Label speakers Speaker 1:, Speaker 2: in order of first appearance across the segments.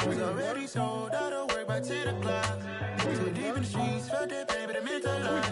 Speaker 1: Was already sold out of work by 10 o'clock. Too deep in the streets, felt that pain, but it meant a lot.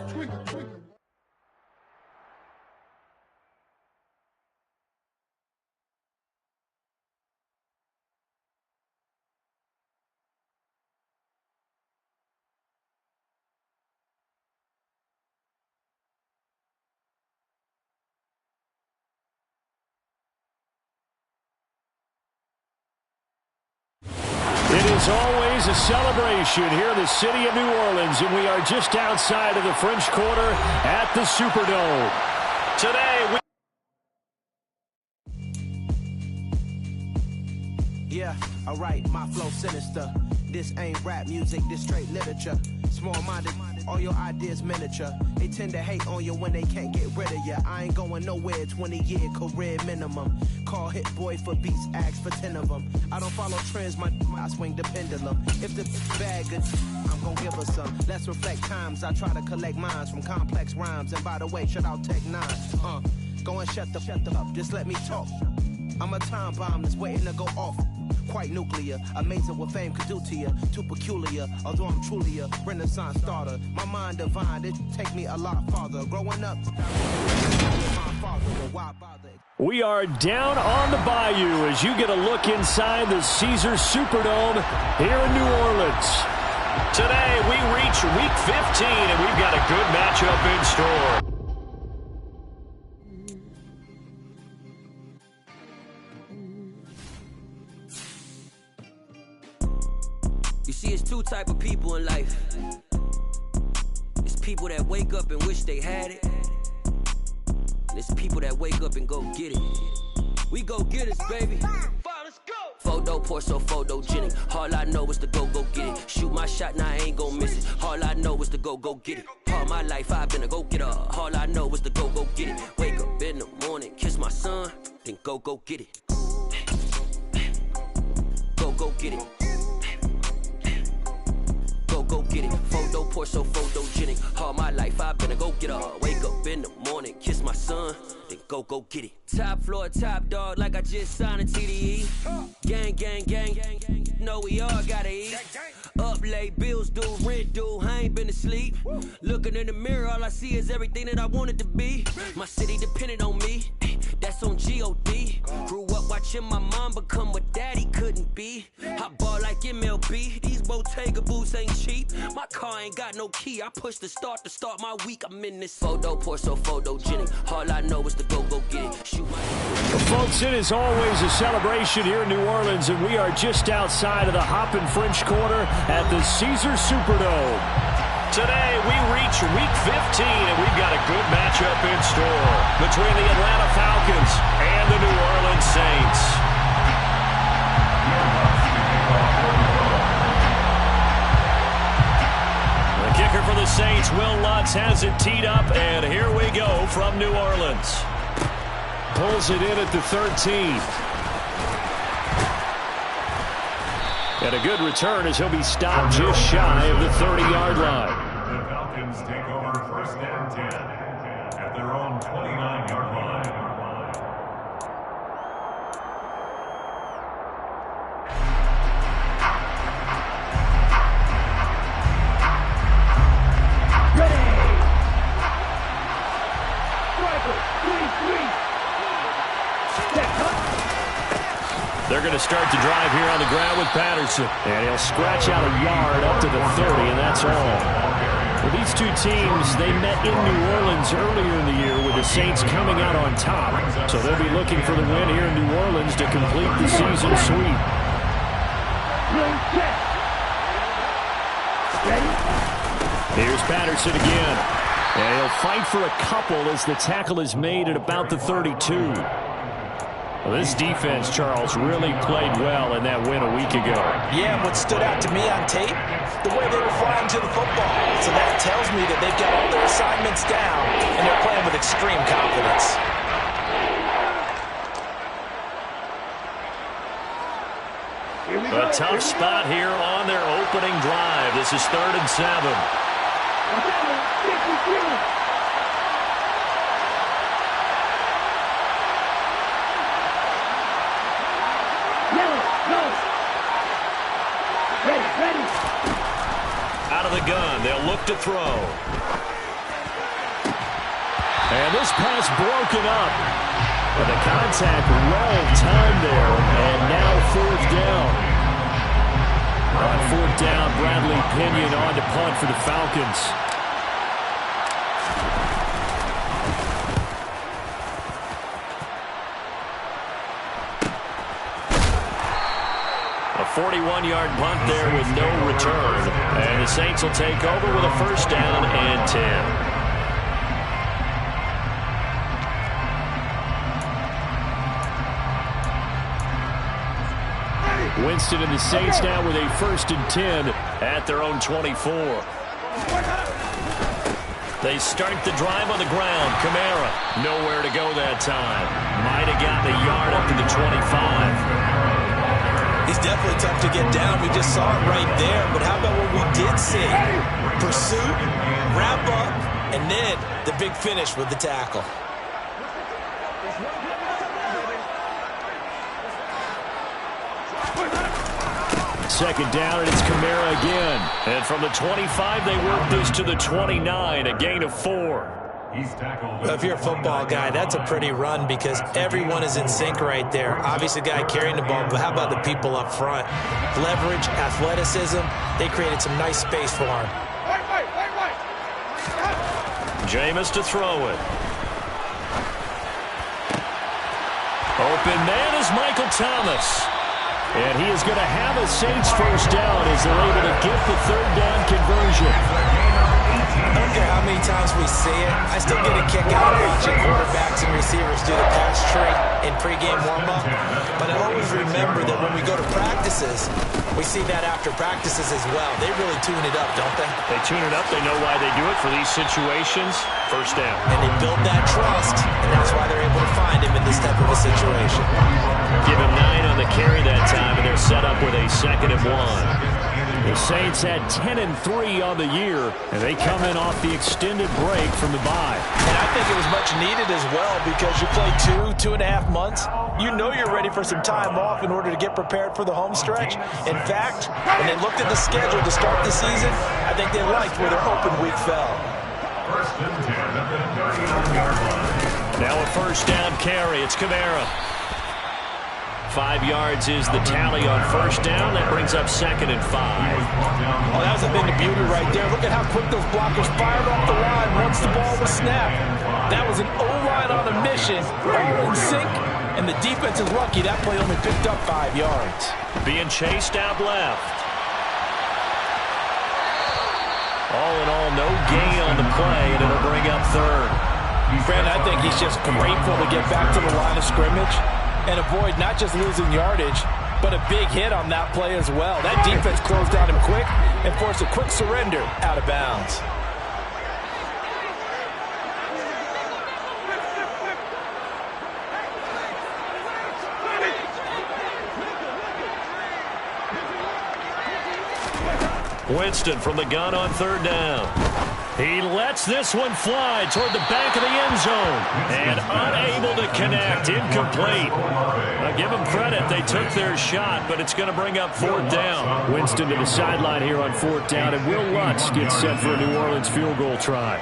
Speaker 2: It is always a celebration here in the city of New Orleans, and we are just outside of the French Quarter at the Superdome. Today,
Speaker 3: Yeah, alright, my flow sinister. This ain't rap music, this straight literature. Small-minded, all your ideas miniature. They tend to hate on you when they can't get rid of you. I ain't going nowhere, 20-year career minimum. Call Hit Boy for beats, ask for 10 of them. I don't follow trends, I swing the pendulum. If the bag good, I'm gonna give her some. Let's reflect times, I try to collect minds from complex rhymes. And by the way, shout out Tech 9. Go and shut the up, just let me talk. I'm a time bomb that's waiting to go off. Quite nuclear, amazing what fame could do to you. Too peculiar, although I'm truly a renaissance starter. My mind divine, it take me a lot farther. Growing up, my father, why bother?
Speaker 2: we are down on the bayou as you get a look inside the Caesars Superdome here in New Orleans. Today, we reach Week 15, and we've got a good matchup in store.
Speaker 4: You see, it's two type of people in life. It's people that wake up and wish they had it. And it's people that wake up and go get it. We go get it, baby. Let's go. Photo poor, so photogenic. All I know is to go get it. Shoot my shot, now I ain't gon' miss it. All I know is to go get it. All my life I've been a go-getter. All I know is to go get it. Wake up in the morning, kiss my son, then go get it. Go get it. Go get it. Photo poor, so photogenic. All my life I've been a go-getter. Wake up in the morning, kiss my son, then go get it. Top floor, top dog, like I just signed a TDE. Gang, gang, gang, gang, gang. Know we all gotta eat. Up late, bills due, rent due, I ain't been asleep. Looking in the mirror, all I see is everything that I wanted to be. My city depended on me, that's on G.O.D. Grew up watching my mom become what daddy couldn't be. I ball like MLB, these Bottega boots ain't cheap. My car ain't got no key, I push the start to start my week. I'm in this photo poor, so photogenic. All I know is to go get it. Shoot my...
Speaker 2: Well, folks, it is always a celebration here in New Orleans, and we are just outside of the Hoppin' French Quarter at the Caesars Superdome. Today, we reach Week 15, and we've got a good matchup in store between the Atlanta Falcons and the New Orleans Saints. The kicker for the Saints, Will Lutz, has it teed up, and here we go from New Orleans. Pulls it in at the 13. And a good return as he'll be stopped just shy of the 30-yard line.
Speaker 5: The Falcons take over first and 10 at their own 29-yard line.
Speaker 2: They're going to start the drive here on the ground with Patterson. And he'll scratch out a yard up to the 30, and that's all. Well, these two teams, they met in New Orleans earlier in the year with the Saints coming out on top. So they'll be looking for the win here in New Orleans to complete the season sweep. Here's Patterson again. And he'll fight for a couple as the tackle is made at about the 32. Well, this defense, Charles, really played well in that win a week ago.
Speaker 6: Yeah, what stood out to me on tape, the way they were flying to the football. So that tells me that they've got all their assignments down, and they're playing with extreme confidence.
Speaker 2: A tough spot here on their opening drive. This is 3rd and 7. of the gun. They'll look to throw. And this pass broken up. And the contact well-timed there. And now fourth down. On fourth down, Bradley Pinion on to punt for the Falcons. A 41-yard punt there with no return. And the Saints will take over with a first down and 10. Winston and the Saints now with a first and 10 at their own 24. They start the drive on the ground. Kamara nowhere to go that time. Might have gotten a yard up to the 25.
Speaker 6: He's definitely tough to get down. We just saw it right there. But how about what we did see? Pursuit, wrap up, and then the big finish with the tackle.
Speaker 2: Second down, and it's Kamara again. And from the 25, they work this to the 29, a gain of 4.
Speaker 6: Well, if you're a football guy, that's a pretty run because everyone is in sync right there. Obviously, the guy carrying the ball, but how about the people up front? Leverage, athleticism, they created some nice space for him.
Speaker 2: Jameis to throw it. Open man is Michael Thomas. And he is going to have a Saints first down as they're able to get the third down conversion.
Speaker 6: I don't care how many times we see it. I still get a kick out of watching quarterbacks and receivers do the pass tree in pregame warm-up. But I always remember that when we go to practices, we see that after practices as well. They really tune it up, don't they?
Speaker 2: They tune it up. They know why they do it for these situations. First down.
Speaker 6: And they build that trust, and that's why they're able to find him in this type of a situation.
Speaker 2: Give him 9 on the carry that time, and they're set up with a 2nd and 1. The Saints had 10 and 3 on the year, and they come in off the extended break from the bye.
Speaker 6: And I think it was much needed as well because you play 2.5 months. You know you're ready for some time off in order to get prepared for the home stretch. In fact, when they looked at the schedule to start the season, I think they liked where their open week fell.
Speaker 2: Now a first down carry. It's Kamara. 5 yards is the tally on first down. That brings up 2nd and 5.
Speaker 6: Oh, that was a thing of beauty right there. Look at how quick those blockers fired off the line once the ball was snapped. That was an O-line on a mission, all in sync, and the defense is lucky that play only picked up 5 yards.
Speaker 2: Being chased out left. All in all, no gain on the play, and it'll bring up 3rd.
Speaker 6: Brandon, I think he's just grateful to get back to the line of scrimmage and avoid not just losing yardage, but a big hit on that play as well. That defense closed down him quick and forced a quick surrender out of bounds.
Speaker 2: Winston from the gun on 3rd down. He lets this one fly toward the back of the end zone. And unable to connect. Incomplete. Now give them credit. They took their shot, but it's going to bring up 4th down. Winston to the sideline here on 4th down, and Will Lutz gets set for a New Orleans field goal try.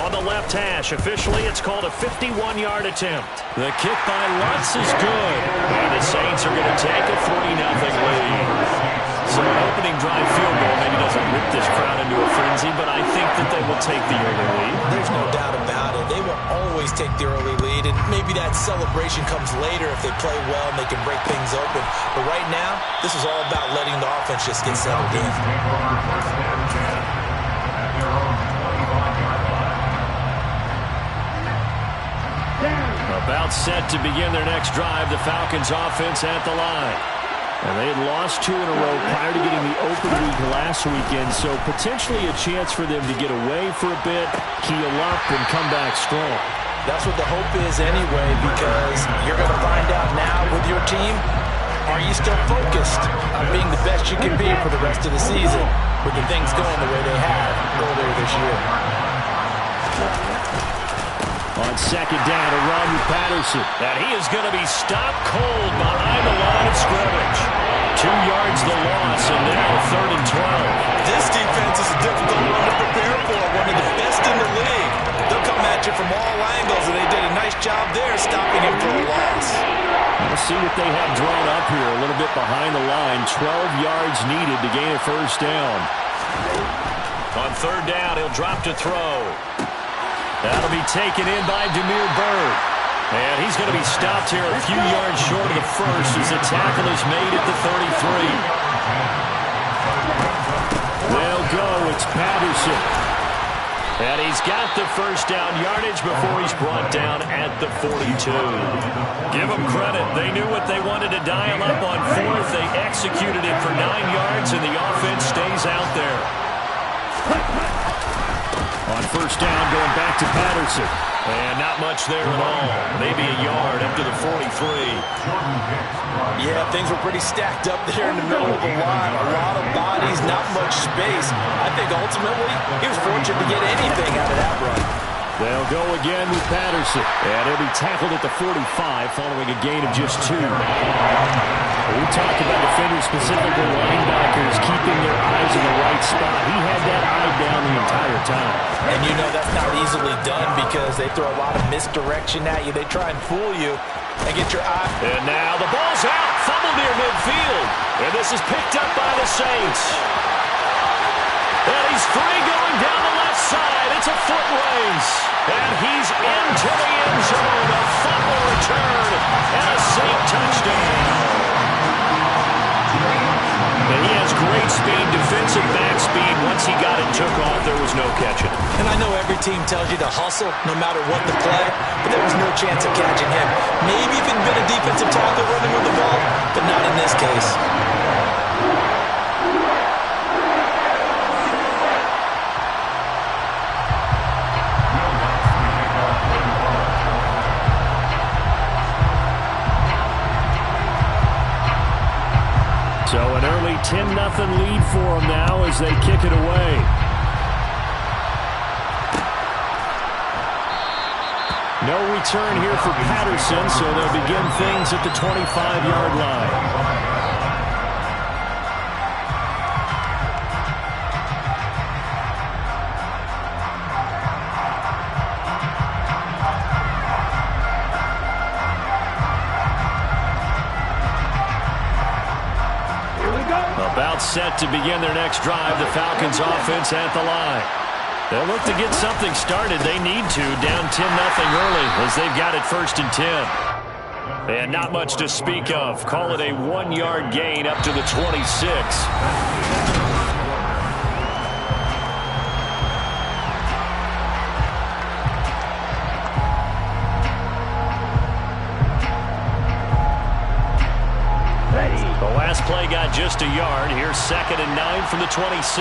Speaker 2: On the left hash, officially it's called a 51-yard attempt. The kick by Lutz is good. And the Saints are going to take a 3-0 lead. So an opening drive field goal maybe doesn't rip this crowd into a frenzy, but I think that they will take the early lead.
Speaker 6: There's no doubt about it. They will always take the early lead, and maybe that celebration comes later if they play well and they can break things open. But right now, this is all about letting the offense just get settled in.
Speaker 2: About set to begin their next drive, the Falcons offense at the line. And they had lost 2 in a row prior to getting the open week last weekend, so potentially a chance for them to get away for a bit, heal up, and come back strong.
Speaker 6: That's what the hope is anyway, because you're going to find out now with your team, are you still focused on being the best you can be for the rest of the season with the things going the way they have earlier this year?
Speaker 2: On 2nd down, a run with Patterson. And he is going to be stopped cold behind the line of scrimmage. 2 yards the loss, and now 3rd and 12.
Speaker 6: This defense is a difficult
Speaker 2: see what they have drawn up here. A little bit behind the line. 12 yards needed to gain a first down. On third down, he'll drop to throw. That'll be taken in by Demir Bird. And he's going to be stopped here a few yards short of the first as the tackle is made at the 33. They'll go. It's Patterson. And he's got the first down yardage before he's brought down at the 42. Give them credit. They knew what they wanted to dial up on fourth. They executed it for 9 yards, and the offense stays out there. On first down, going back to Patterson. And not much there at all. Maybe a yard up to the 43.
Speaker 6: Yeah, things were pretty stacked up there in the middle of the line. A lot of bodies, not much space. I think ultimately he was fortunate to get anything out of that run.
Speaker 2: They'll go again with Patterson. And he'll be tackled at the 45 following a gain of just 2. We talked about defenders, specifically linebackers, keeping their eyes in the right spot. He had that eye down the entire time.
Speaker 6: And you know that's not easily done because they throw a lot of misdirection at you. They try and fool you and get your eye.
Speaker 2: And now the ball's out. Fumbled near midfield. And this is picked up by the Saints. And he's free going down the left side. It's a foot race. And he's into the end zone. A fumble return. And a Saint touchdown. And he has great speed, defensive back speed. Once he got it, took off, there was no catching.
Speaker 6: And I know every team tells you to hustle no matter what the play, but there was no chance of catching him. Maybe if it'd been a defensive tackle running with the ball, but not in this case.
Speaker 2: So an early 10-0 lead for them now as they kick it away. No return here for Patterson, so they'll begin things at the 25-yard line. About set to begin their next drive, the Falcons offense at the line. They'll look to get something started. They need to, down 10-0 early as they've got it 1st and 10. And not much to speak of. Call it a 1-yard gain up to the 26. The last play got just a yard. Here's 2nd and 9 from the 26.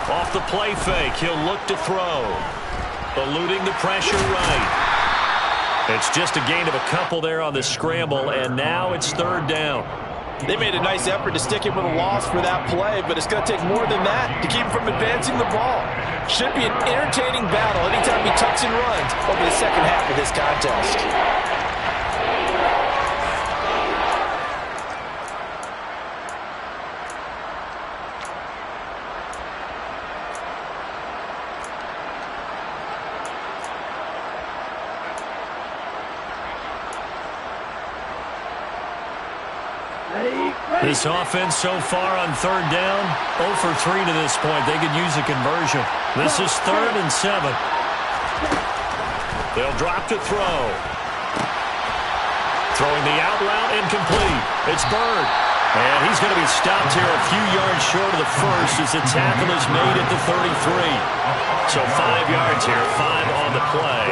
Speaker 2: Off the play fake, he'll look to throw. Eluding the pressure right. It's just a gain of a couple there on the scramble, and now it's 3rd down.
Speaker 6: They made a nice effort to stick him with a loss for that play, but it's going to take more than that to keep him from advancing the ball. Should be an entertaining battle anytime he tucks and runs over the second half of this contest.
Speaker 2: This offense so far on 3rd down, 0 for 3 to this point. They could use a conversion. This is 3rd and 7. They'll drop to throw. Throwing the out route, incomplete. It's Bird. And he's going to be stopped here a few yards short of the first as the tackle is made at the 33. So 5 yards here, 5 on the play.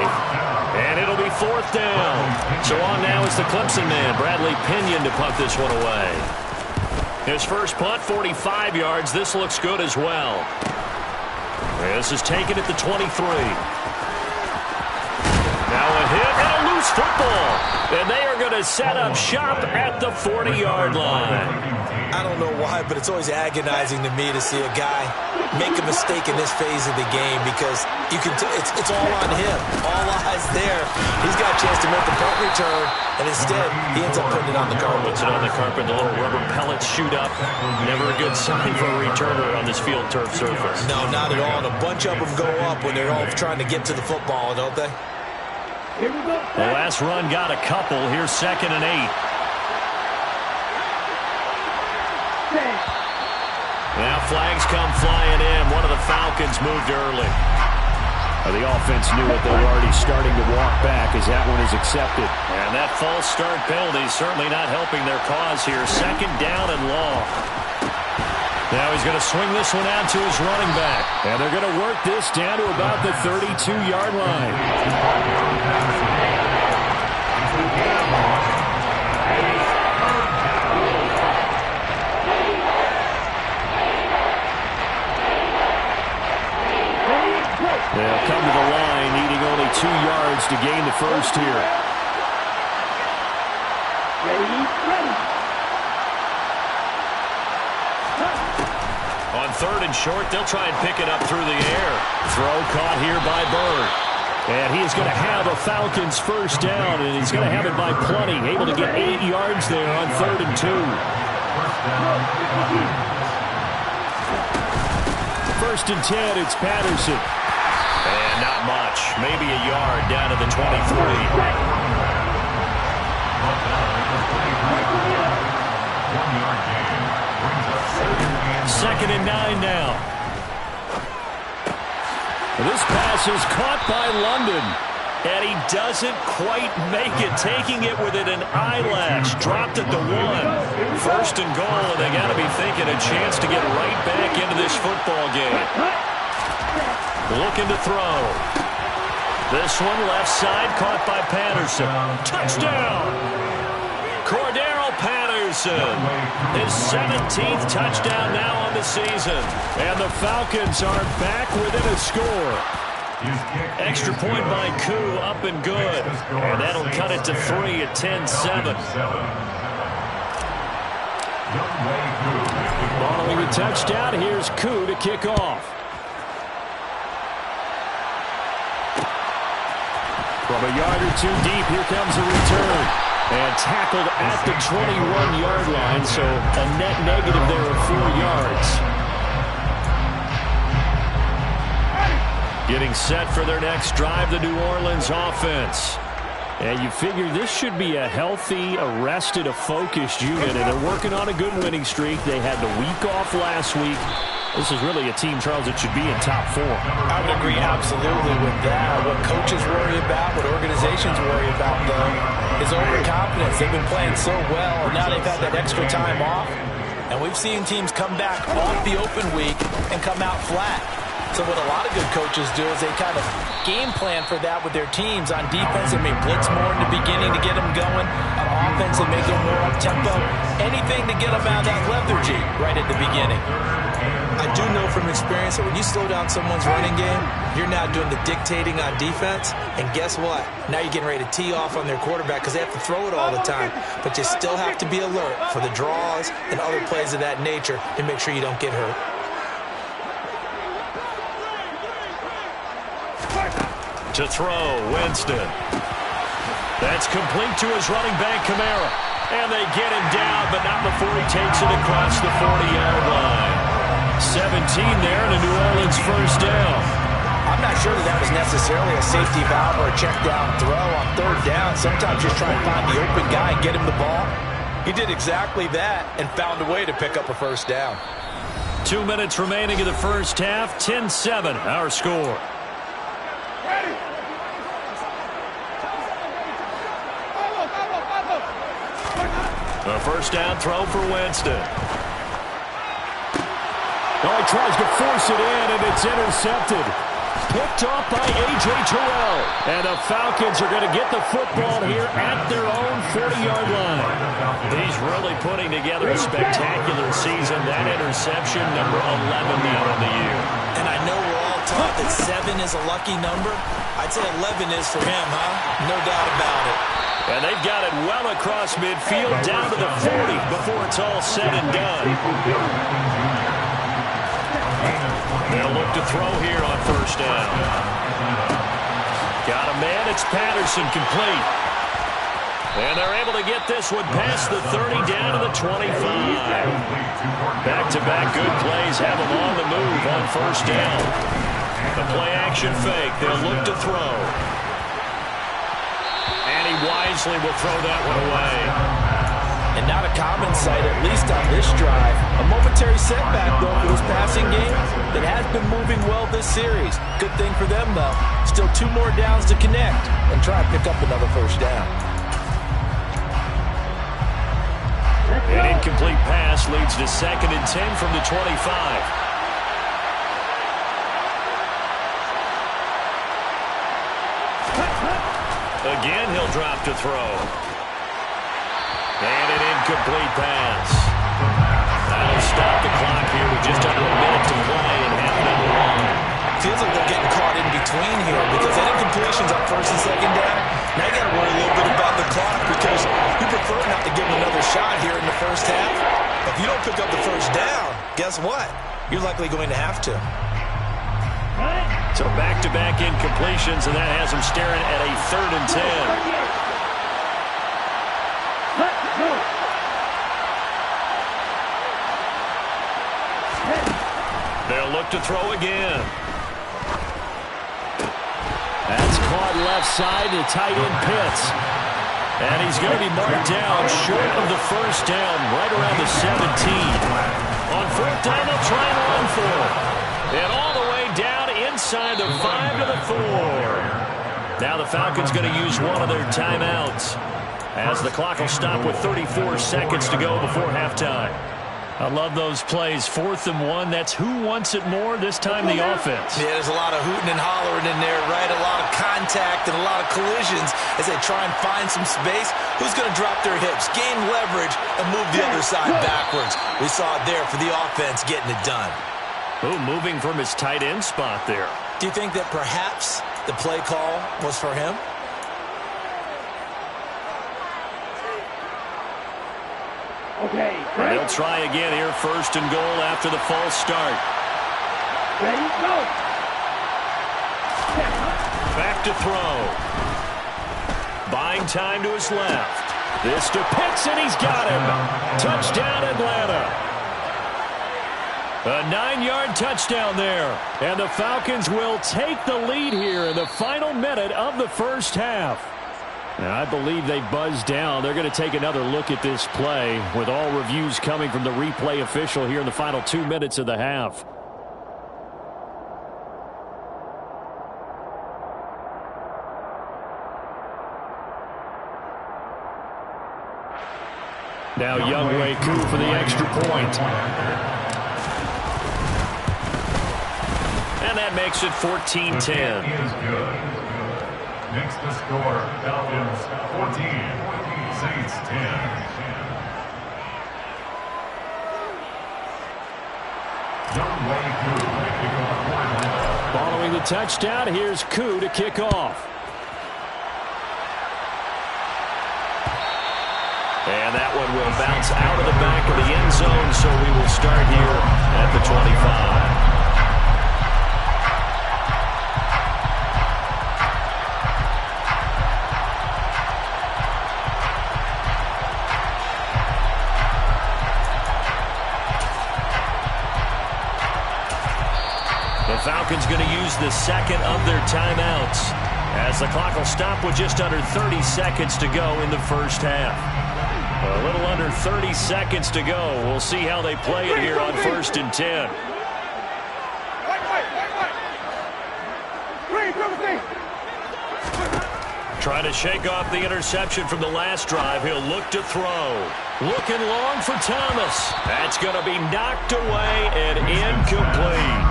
Speaker 2: And it'll be 4th down. So on now is the Clemson man, Bradley Pinion, to punt this one away. His first punt, 45 yards. This looks good as well. This is taken at the 23. Now a hit and a loose football. And they are going to set up shop at the 40-yard line.
Speaker 6: I don't know why, but it's always agonizing to me to see a guy make a mistake in this phase of the game because you can. It's all on him. All eyes there. He's got a chance to make the punt return, and instead he ends up putting it on the carpet.
Speaker 2: Puts it on the carpet. The little rubber pellets shoot up. Never a good sign for a returner on this field turf surface.
Speaker 6: No, not at all. And a bunch of them go up when they're all trying to get to the football, don't they?
Speaker 2: The last run got a couple. Here's 2nd and 8. Now flags come flying in. One of the Falcons moved early. The offense knew it. They were already starting to walk back as that one is accepted. And that false start penalty is certainly not helping their cause here. 2nd down and long. Now he's going to swing this one out to his running back. And they're going to work this down to about the 32-yard line. They'll come to the line, needing only 2 yards to gain the first here. On 3rd and short, they'll try and pick it up through the air. Throw caught here by Bird. And he is going to have a Falcons first down, and he's going to have it by plenty. Able to get 8 yards there on 3rd and 2. First and 10, it's Patterson. And not much. Maybe a yard down to the 23. 2nd and 9 now. This pass is caught by London. And he doesn't quite make it, taking it within an eyelash. Dropped at the 1. 1st and goal, and they got to be thinking a chance to get right back into this football game. Looking to throw. This one left side caught by Patterson. Touchdown! Cordero Patterson. His 17th touchdown now on the season. And the Falcons are back within a score. Extra point by Koo, up and good. And that'll cut it to 3 at 10-7. Following the touchdown, here's Koo to kick off. From a yard or 2 deep, here comes a return. And tackled at the 21-yard line, so a net negative there of 4 yards. Getting set for their next drive, the New Orleans offense. And you figure this should be a healthy, a focused unit, and they're working on a good winning streak. They had the week off last week. This is really a team, Charles, that should be in top 4.
Speaker 6: I would agree absolutely with that. What coaches worry about, what organizations worry about, though, is overconfidence. They've been playing so well, and now they've had that extra time off. And we've seen teams come back off the open week and come out flat. So what a lot of good coaches do is they kind of game plan for that with their teams. On defense, they may blitz more in the beginning to get them going. On offense, they may go more up-tempo. Anything to get them out of that lethargy right at the beginning. I do know from experience that when you slow down someone's running game, you're now doing the dictating on defense. And guess what? Now you're getting ready to tee off on their quarterback because they have to throw it all the time. But you still have to be alert for the draws and other plays of that nature to make sure you don't get hurt.
Speaker 2: To throw, Winston. That's complete to his running back, Kamara. And they get him down, but not before he takes it across the 40-yard line. 17 there, and a New Orleans first down.
Speaker 6: I'm not sure that was necessarily a safety valve or a check down throw on 3rd down. Sometimes just try and find the open guy and get him the ball. He did exactly that and found a way to pick up a first down.
Speaker 2: 2 minutes remaining in the first half. 10-7, our score. A first down throw for Winston. Oh, he tries to force it in, and it's intercepted. Picked off by A.J. Terrell. And the Falcons are going to get the football here at their own 40-yard line. He's really putting together a spectacular season. That interception, number 11 now on the year.
Speaker 6: And I know we're all taught that 7 is a lucky number. I'd say 11 is for him, huh? No doubt about it.
Speaker 2: And they've got it well across midfield down to the 40 before it's all said and done. They'll look to throw here on first down. Got a man. It's Patterson, complete. And they're able to get this one past the 30 down to the 25. Back-to-back good plays have them on the move on first down. The play-action fake. They'll look to throw. And he wisely will throw that one away.
Speaker 6: And not a common sight, at least on this drive. A momentary setback, though, for this passing game that has been moving well this series. Good thing for them, though. Still 2 more downs to connect and try to pick up another first down.
Speaker 2: An incomplete pass leads to 2nd and 10 from the 25. Again, he'll drop to throw. And an incomplete pass. That'll stop the clock here with just under a minute to play in half number 1.
Speaker 6: Feels like they're getting caught in between here because that incompletion's on first and second down. Now you got to worry a little bit about the clock because you prefer not to give them another shot here in the first half. If you don't pick up the first down, guess what? You're likely going to have to.
Speaker 2: So back-to-back incompletions, and that has them staring at a 3rd and 10. They'll look to throw again. That's caught left side to tight end Pitts. And he's going to be marked down short of the first down, right around the 17. On 4th down, they'll try and run for it. And all the way down inside the 5 to the 4. Now the Falcons going to use one of their timeouts as the clock will stop with 34 seconds to go before halftime. I love those plays. 4th and 1. That's who wants it more, this time the offense.
Speaker 6: Yeah, there's a lot of hooting and hollering in there, right? A lot of contact and a lot of collisions as they try and find some space. Who's going to drop their hips, gain leverage, and move the other side backwards? We saw it there for the offense getting it done.
Speaker 2: Oh, moving from his tight end spot there.
Speaker 6: Do you think that perhaps the play call was for him?
Speaker 2: Okay. And they'll try again here, 1st and goal after the false start.
Speaker 7: Ready, go.
Speaker 2: Back to throw. Buying time to his left. This to Pitts, and he's got him. Touchdown, Atlanta. A 9-yard touchdown there. And the Falcons will take the lead here in the final minute of the first half. And I believe they buzzed down. They're going to take another look at this play with all reviews coming from the replay official here in the final 2 minutes of the half. Now Younghoe Koo for the extra point. And that makes it 14-10.
Speaker 5: Next to score, Falcons 14, Saints 10.
Speaker 2: Following the touchdown, here's Koo to kick off. And that one will bounce out of the back of the end zone, so we will start here at the 25. The Falcons going to use the second of their timeouts as the clock will stop with just under 30 seconds to go in the first half. A little under 30 seconds to go. We'll see how they play it here on 1st and 10. Trying to shake off the interception from the last drive. He'll look to throw. Looking long for Thomas. That's going to be knocked away and incomplete.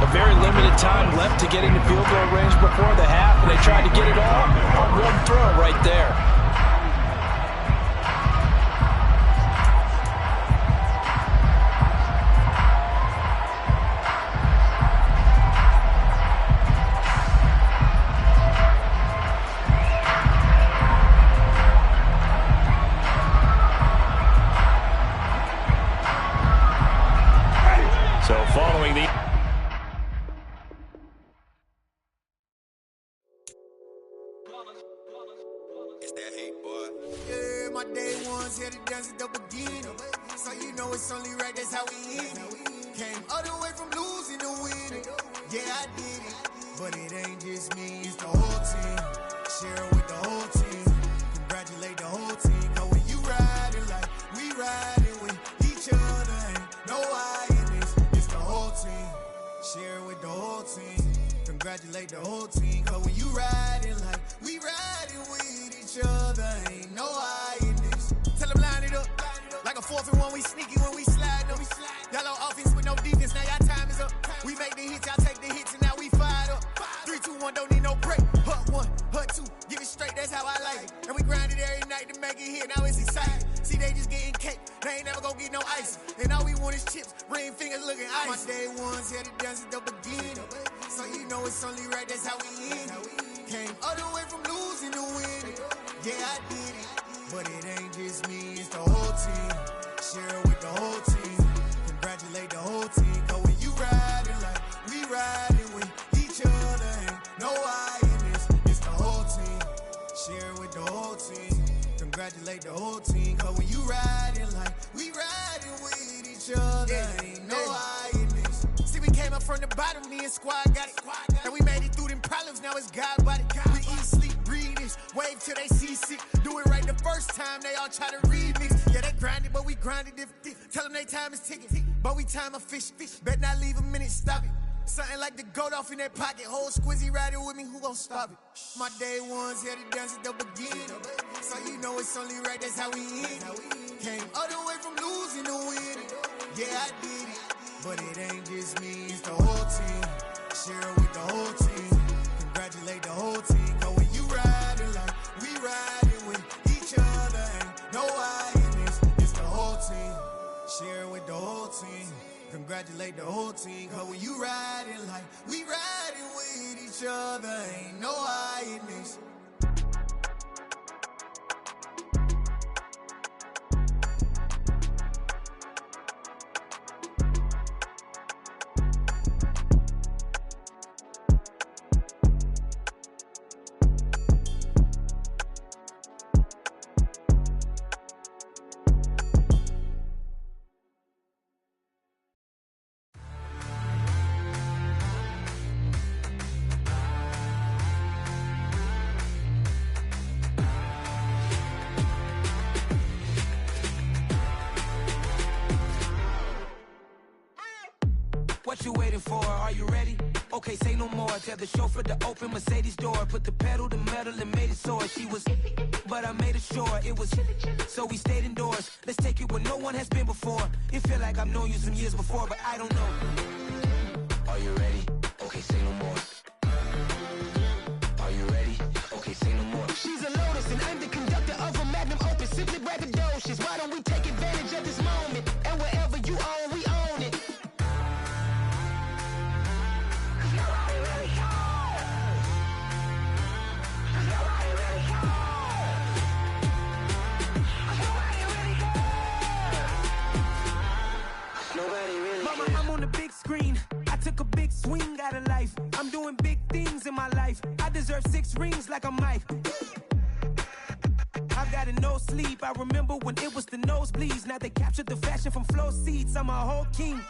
Speaker 6: A very limited time left to get into field goal range before the half, and they tried to get it all on one throw right there.
Speaker 3: boy.
Speaker 1: Yeah, my day ones here to dance at the beginning. So you know it's only right, that's how we end it. Came all the way from losing to winning. Yeah, I did it. But it ain't just me, it's the whole team. Share it with the whole team. Congratulate the whole team. Cause when you riding like we riding with each other, ain't no I in this. It's the whole team. Share it with the whole team. Congratulate the whole team. Cause when you riding like we riding with each other, ain't no I in this. Tell them line it up. Like a 4th and 1, we sneaky when we slide up. Y'all on offense with no defense, now y'all time is up. We make the hits, y'all take the hits, and now we fired up. 3, 2, 1, don't need no break. Hut 1, hut 2, give it straight, that's how I like it. And we grind it every night to make it hit, now it's exciting. See, they just getting cake, they ain't never gonna get no ice. And all we want is chips, ring fingers looking ice. My day ones here to dance at the beginning. So you know it's only right, that's how we end it. Came all the way from losing to winning. Yeah, I did it. But it ain't just me, it's the whole team. Share it with the whole team. Congratulate the whole team. Cause when you riding like we riding with each other, ain't no I in this. It's the whole team. Share it with the whole team. Congratulate the whole team. Cause when you riding like we riding with each other, ain't no I in this. See, we came up from the bottom, me and squad got it. And we made it through them problems, now it's God body. We eat, sleep, breathe this, wave till they see sick. Do it right the first time, they all try to remix. Yeah, they grinded, but we grinded different. Tell them they time is ticking, but we time a fish. Bet not leave a minute, stop it. Something like the goat off in that pocket. Whole squizzy riding with me, who gon' stop it? My day ones here to dance at the beginning. So you know it's only right, that's how we end it. Came all the way from losing to winning. Yeah, I did it. But it ain't just me, it's the whole team. Share it with the whole team. Congratulate the whole team. Cause when you riding like we riding with each other, ain't no I in this. It's the whole team. Share it with the whole team. Congratulate the whole team. Cause when you riding like we riding with each other, ain't no I in this.
Speaker 8: What you waiting for? Are you ready? Okay, say no more. Tell the chauffeur to open Mercedes door. Put the pedal to metal and made it soar. She was, but I made it sure it was. So we stayed indoors. Let's take it where no one has been before. It feel like I've known you some years before, but I don't know. Are you ready? Okay, say no more. Are you ready? Okay, say no more. She's a Lotus and I'm the conductor of a Magnum Opus. Simply braggadocious. Why don't we take advantage of this moment? And wherever you own, we own it. Mama, I'm on the big screen. I took a big swing out of life. I'm doing big things in my life. I deserve 6 rings like I'm Mike. I've got no sleep. I remember when it was the nosebleeds. Now they captured the fashion from flow seats. I'm a whole king.